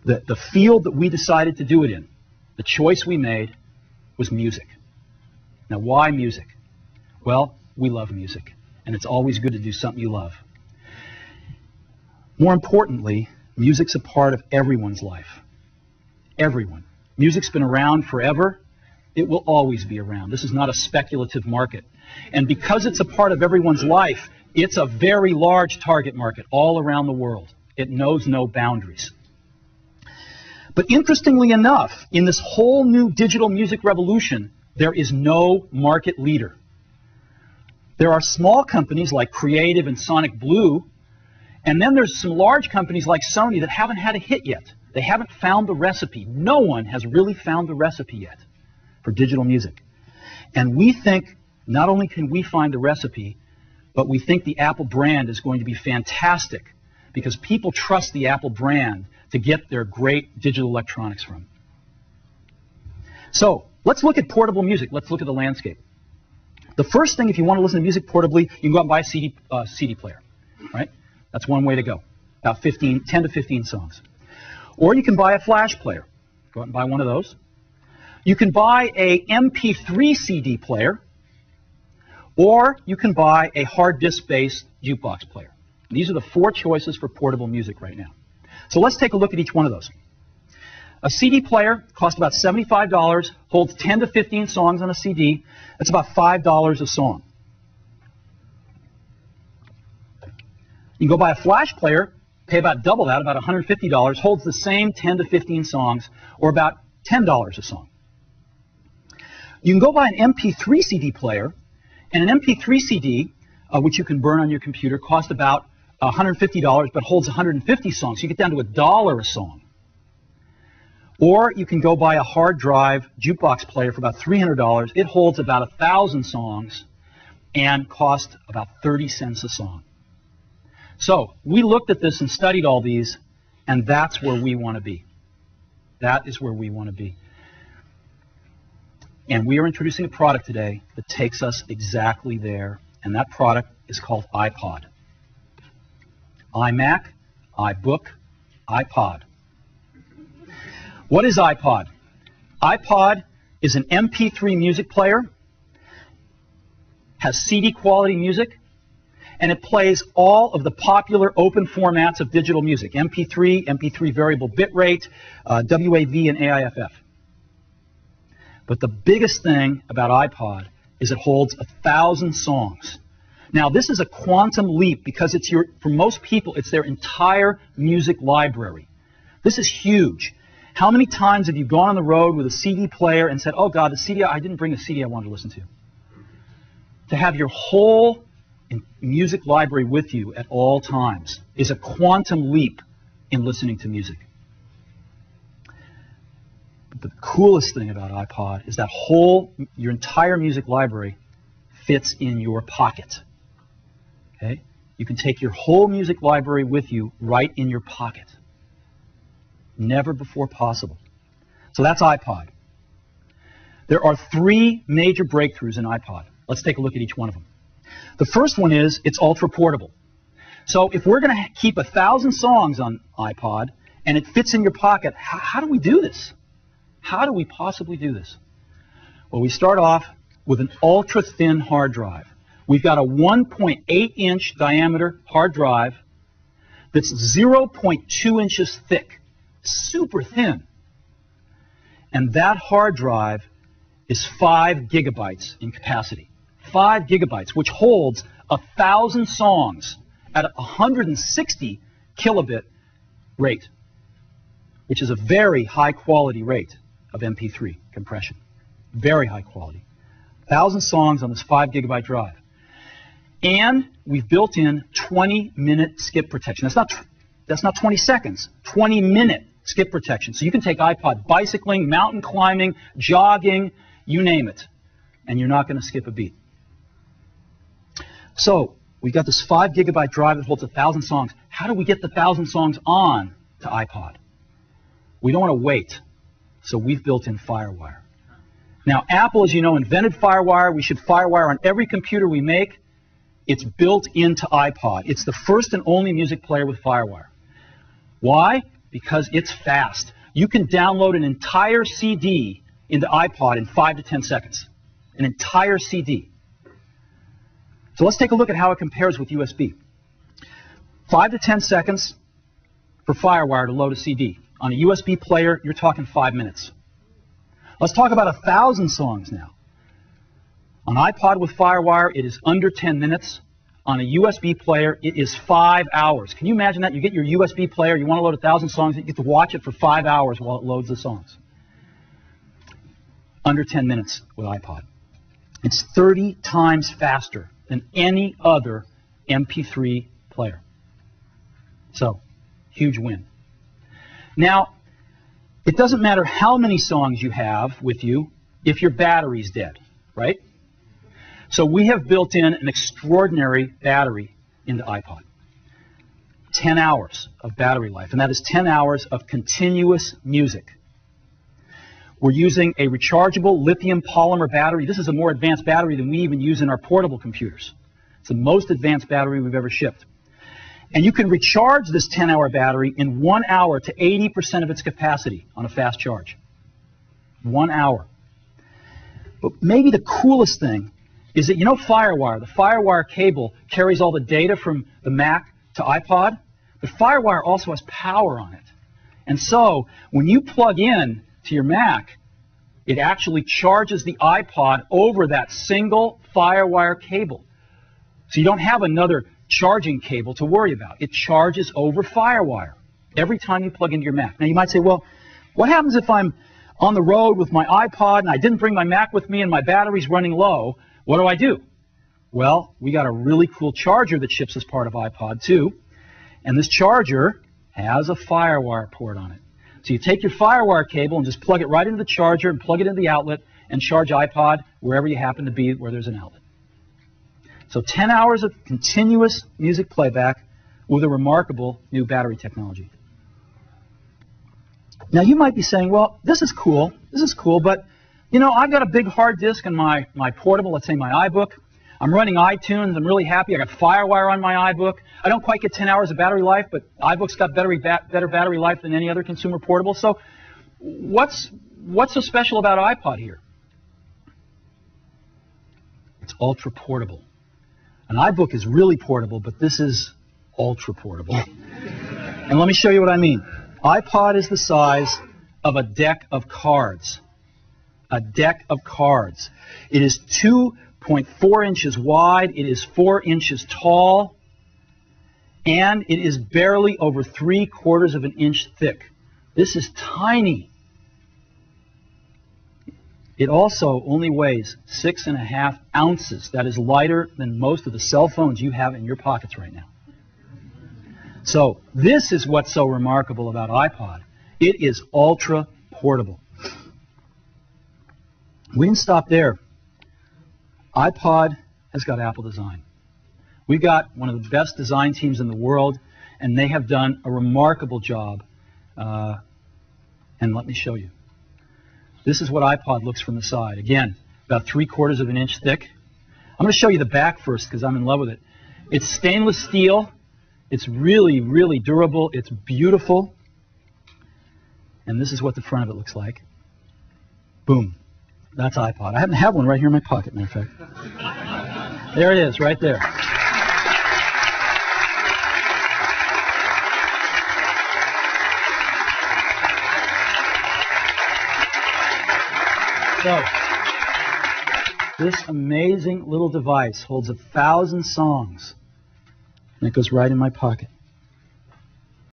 The field that we decided to do it in, the choice we made, was music. Now, why music? Well, we love music, and it's always good to do something you love. More importantly, music's a part of everyone's life. Everyone. Music's been around forever. It will always be around. This is not a speculative market. And because it's a part of everyone's life, it's a very large target market all around the world. It knows no boundaries. But interestingly enough, in this whole new digital music revolution, there is no market leader. There are small companies like Creative and Sonic Blue, and then there's some large companies like Sony that haven't had a hit yet. They haven't found the recipe. No one has really found the recipe yet for digital music. And we think not only can we find the recipe, but we think the Apple brand is going to be fantastic because people trust the Apple brand to get their great digital electronics from. So let's look at portable music. Let's look at the landscape. The first thing, if you want to listen to music portably, you can go out and buy a CD player. Right? That's one way to go. About 10 to 15 songs. Or you can buy a flash player. Go out and buy one of those. You can buy a MP3 CD player, or you can buy a hard disk-based jukebox player. These are the 4 choices for portable music right now. So let's take a look at each one of those. A CD player costs about $75, holds 10 to 15 songs on a CD. That's about $5 a song. You can go buy a flash player, pay about double that, about $150, holds the same 10 to 15 songs, or about $10 a song. You can go buy an MP3 CD player, and an MP3 CD, which you can burn on your computer, costs about $150, but holds 150 songs. So you get down to $1 a song. Or you can go buy a hard drive jukebox player for about $300. It holds about 1,000 songs and costs about 30 cents a song. So we looked at this and studied all these, and that's where we want to be. That is where we want to be. And we are introducing a product today that takes us exactly there, and that product is called iPod. iMac, iBook, iPod. What is iPod? iPod is an MP3 music player, has CD quality music, and it plays all of the popular open formats of digital music, MP3, MP3 variable bitrate, WAV, and AIFF. But the biggest thing about iPod is it holds 1,000 songs. Now, this is a quantum leap because it's for most people, it's their entire music library. This is huge. How many times have you gone on the road with a CD player and said, oh, God, the CD, I didn't bring the CD I wanted to listen to? To have your whole music library with you at all times is a quantum leap in listening to music. But the coolest thing about iPod is that your entire music library fits in your pocket. Okay? You can take your whole music library with you right in your pocket. Never before possible. So that's iPod. There are 3 major breakthroughs in iPod. Let's take a look at each one of them. The first one is it's ultra portable. So if we're going to keep 1,000 songs on iPod and it fits in your pocket, how do we do this? How do we possibly do this? Well, we start off with an ultra-thin hard drive. We've got a 1.8-inch diameter hard drive that's 0.2 inches thick, super thin. And that hard drive is 5 gigabytes in capacity. 5 gigabytes, which holds 1,000 songs at a 160 kilobit rate, which is a very high quality rate of MP3 compression. Very high quality. 1,000 songs on this 5 gigabyte drive. And we've built in 20-minute skip protection. That's not 20 seconds, 20-minute skip protection. So you can take iPod bicycling, mountain climbing, jogging, you name it, and you're not going to skip a beat. So we've got this 5 gigabyte drive that holds 1,000 songs. How do we get the 1,000 songs on to iPod? We don't want to wait, so we've built in FireWire. Now, Apple, as you know, invented FireWire. We should FireWire on every computer we make. It's built into iPod. It's the first and only music player with FireWire. Why? because it's fast. You can download an entire CD into iPod in 5 to 10 seconds. An entire CD. So let's take a look at how it compares with USB. 5 to 10 seconds for FireWire to load a CD. On a USB player, you're talking 5 minutes. Let's talk about 1,000 songs now. On iPod with FireWire, it is under 10 minutes. On a USB player, it is 5 hours. Can you imagine that? You get your USB player, you want to load 1,000 songs, you get to watch it for 5 hours while it loads the songs. Under 10 minutes with iPod. It's 30 times faster than any other MP3 player. So, huge win. Now, it doesn't matter how many songs you have with you if your battery's dead, right? So we have built in an extraordinary battery into iPod. 10 hours of battery life, and that is 10 hours of continuous music. We're using a rechargeable lithium polymer battery. This is a more advanced battery than we even use in our portable computers. It's the most advanced battery we've ever shipped. And you can recharge this 10-hour battery in 1 hour to 80% of its capacity on a fast charge. 1 hour. But maybe the coolest thing is that, you know, FireWire, the FireWire cable carries all the data from the Mac to iPod, but FireWire also has power on it. And so, when you plug in to your Mac, it actually charges the iPod over that single FireWire cable. So you don't have another charging cable to worry about. It charges over FireWire every time you plug into your Mac. Now you might say, well, what happens if I'm on the road with my iPod and I didn't bring my Mac with me and my battery's running low? What do I do? Well, we got a really cool charger that ships as part of iPod too. And this charger has a FireWire port on it. So you take your FireWire cable and just plug it right into the charger and plug it into the outlet and charge iPod wherever you happen to be where there's an outlet. So 10 hours of continuous music playback with a remarkable new battery technology. Now you might be saying, well, this is cool, but you know, I've got a big hard disk in my portable, let's say my iBook. I'm running iTunes, I'm really happy, I got FireWire on my iBook. I don't quite get 10 hours of battery life, but iBook's got better battery life than any other consumer portable. So what's so special about iPod here? It's ultra portable. An iBook is really portable, but this is ultra portable. And let me show you what I mean. iPod is the size of a deck of cards. A deck of cards. It is 2.4 inches wide, it is 4 inches tall, and it is barely over 3/4 of an inch thick. This is tiny. It also only weighs 6.5 ounces. That is lighter than most of the cell phones you have in your pockets right now. So this is what's so remarkable about iPod. It is ultra portable. We didn't stop there. iPod has got Apple design. We've got one of the best design teams in the world, and they have done a remarkable job. And let me show you. This is what iPod looks from the side. Again, about 3/4 of an inch thick. I'm going to show you the back first because I'm in love with it. It's stainless steel. It's really, really durable. It's beautiful. And this is what the front of it looks like. Boom. That's iPod. I happen to have one right here in my pocket, matter of fact. There it is, right there. So, this amazing little device holds 1,000 songs, and it goes right in my pocket.